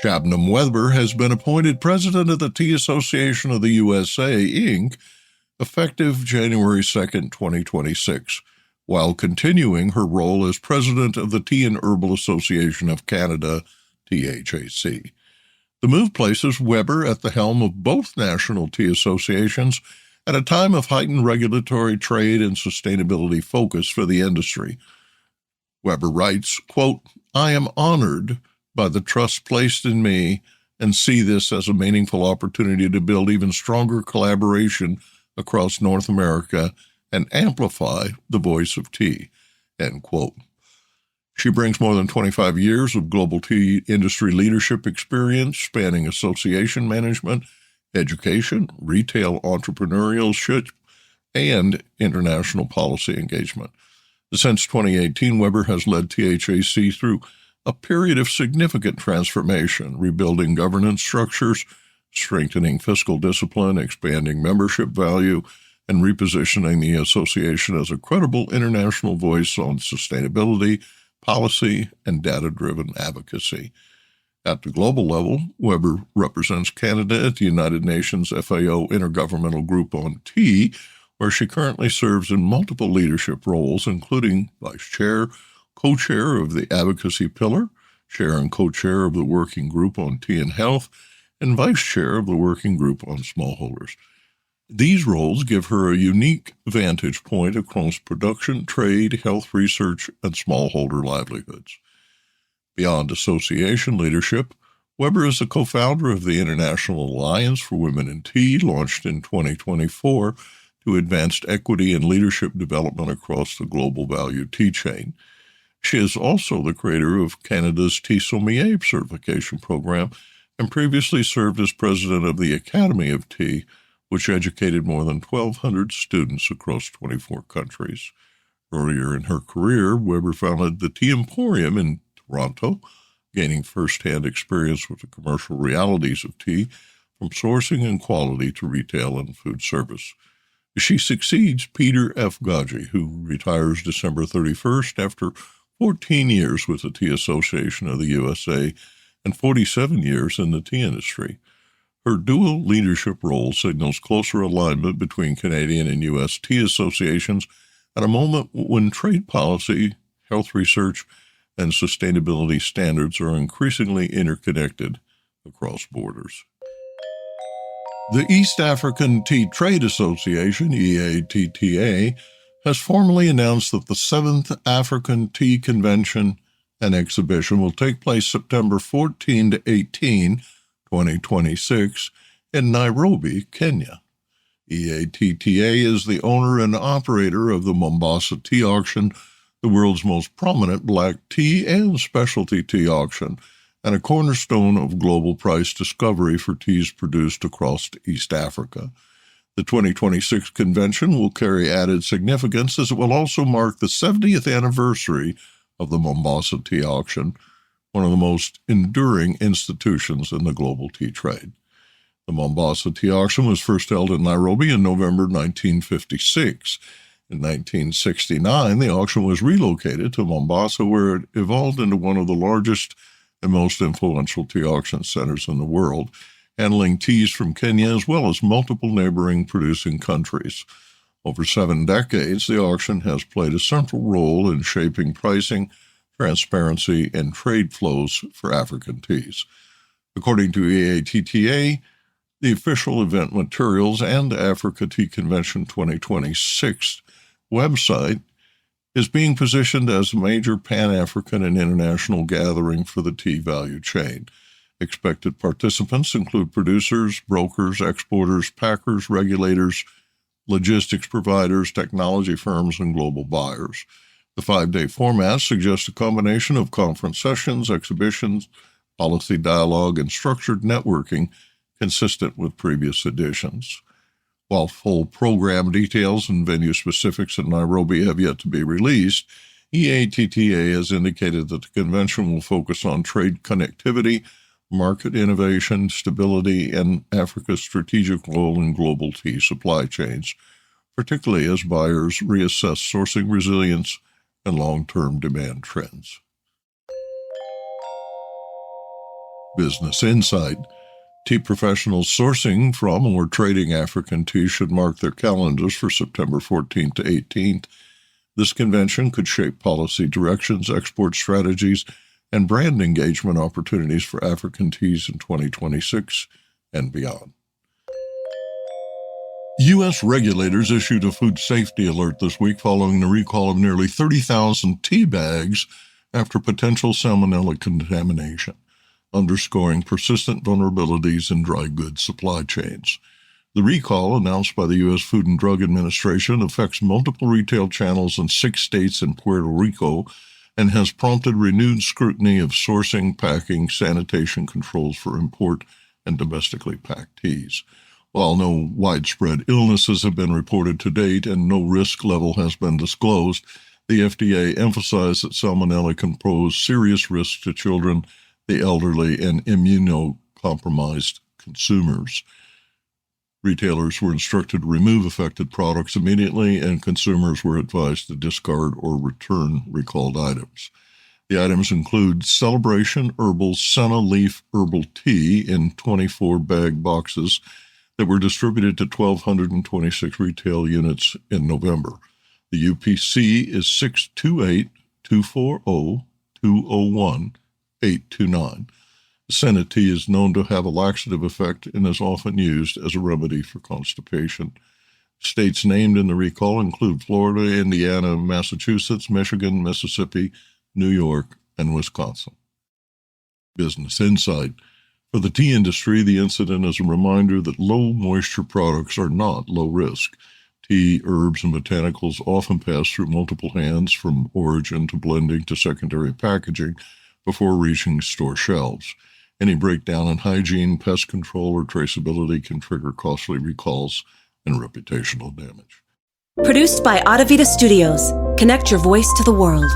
Shabnam Weber has been appointed president of the Tea Association of the USA, Inc., effective January 2, 2026, while continuing her role as president of the Tea and Herbal Association of Canada, THAC. The move places Weber at the helm of both national tea associations at a time of heightened regulatory, trade, and sustainability focus for the industry. Weber writes, quote, "I am honored by the trust placed in me and see this as a meaningful opportunity to build even stronger collaboration across North America and amplify the voice of tea," end quote. She brings more than 25 years of global tea industry leadership experience spanning association management, education, retail entrepreneurship, and international policy engagement. Since 2018, Weber has led THAC through a period of significant transformation, rebuilding governance structures, strengthening fiscal discipline, expanding membership value, and repositioning the association as a credible international voice on sustainability, policy, and data-driven advocacy. At the global level, Weber represents Canada at the United Nations FAO Intergovernmental Group on Tea, where she currently serves in multiple leadership roles, including vice chair, co-chair of the advocacy pillar, chair and co-chair of the working group on tea and health, and vice chair of the working group on smallholders. These roles give her a unique vantage point across production, trade, health research, and smallholder livelihoods. Beyond association leadership, Weber is a co-founder of the International Alliance for Women in Tea, launched in 2024 to advance equity and leadership development across the global value tea chain. She is also the creator of Canada's Tea Sommelier certification program and previously served as president of the Academy of Tea, which educated more than 1,200 students across 24 countries. Earlier in her career, Weber founded the Tea Emporium in Toronto, gaining first-hand experience with the commercial realities of tea, from sourcing and quality to retail and food service. She succeeds Peter F. Gaji, who retires December 31st after 14 years with the Tea Association of the USA and 47 years in the tea industry. Her dual leadership role signals closer alignment between Canadian and U.S. tea associations at a moment when trade policy, health research, and sustainability standards are increasingly interconnected across borders. The East African Tea Trade Association, EATTA, has formally announced that the 7th African Tea Convention and Exhibition will take place September 14 to 18, 2026, in Nairobi, Kenya. EATTA is the owner and operator of the Mombasa Tea Auction, the world's most prominent black tea and specialty tea auction, and a cornerstone of global price discovery for teas produced across East Africa. The 2026 convention will carry added significance as it will also mark the 70th anniversary of the Mombasa Tea Auction, one of the most enduring institutions in the global tea trade. The Mombasa Tea Auction was first held in Nairobi in November 1956. In 1969, the auction was relocated to Mombasa, where it evolved into one of the largest and most influential tea auction centers in the world, handling teas from Kenya as well as multiple neighboring producing countries. Over 7 decades, the auction has played a central role in shaping pricing, transparency, and trade flows for African teas. According to EATTA, the official event materials and Africa Tea Convention 2026 website is being positioned as a major Pan-African and international gathering for the tea value chain. Expected participants include producers, brokers, exporters, packers, regulators, logistics providers, technology firms, and global buyers. The 5-day format suggests a combination of conference sessions, exhibitions, policy dialogue, and structured networking consistent with previous editions. While full program details and venue specifics in Nairobi have yet to be released, EATTA has indicated that the convention will focus on trade connectivity, market innovation, stability, and Africa's strategic role in global tea supply chains, particularly as buyers reassess sourcing resilience and long-term demand trends. Business Insight. Tea professionals sourcing from or trading African tea should mark their calendars for September 14th to 18th. This convention could shape policy directions, export strategies, and brand engagement opportunities for African teas in 2026 and beyond. U.S. regulators issued a food safety alert this week following the recall of nearly 30,000 tea bags after potential salmonella contamination, underscoring persistent vulnerabilities in dry goods supply chains. The recall, announced by the U.S. Food and Drug Administration, affects multiple retail channels in 6 states and Puerto Rico and has prompted renewed scrutiny of sourcing, packing, sanitation controls for import and domestically packed teas. While no widespread illnesses have been reported to date and no risk level has been disclosed, the FDA emphasized that salmonella can pose serious risks to children, the elderly, and immunocompromised consumers. Retailers were instructed to remove affected products immediately, and consumers were advised to discard or return recalled items. The items include Celebration Herbal's Senna Leaf Herbal Tea in 24-bag boxes that were distributed to 1,226 retail units in November. The UPC is 628-240-201-829. Senna tea is known to have a laxative effect and is often used as a remedy for constipation. States named in the recall include Florida, Indiana, Massachusetts, Michigan, Mississippi, New York, and Wisconsin. Business Insight. For the tea industry, the incident is a reminder that low-moisture products are not low risk. Tea, herbs, and botanicals often pass through multiple hands, from origin to blending to secondary packaging, before reaching store shelves. Any breakdown in hygiene, pest control, or traceability can trigger costly recalls and reputational damage. Produced by Audavita Studios. Connect your voice to the world.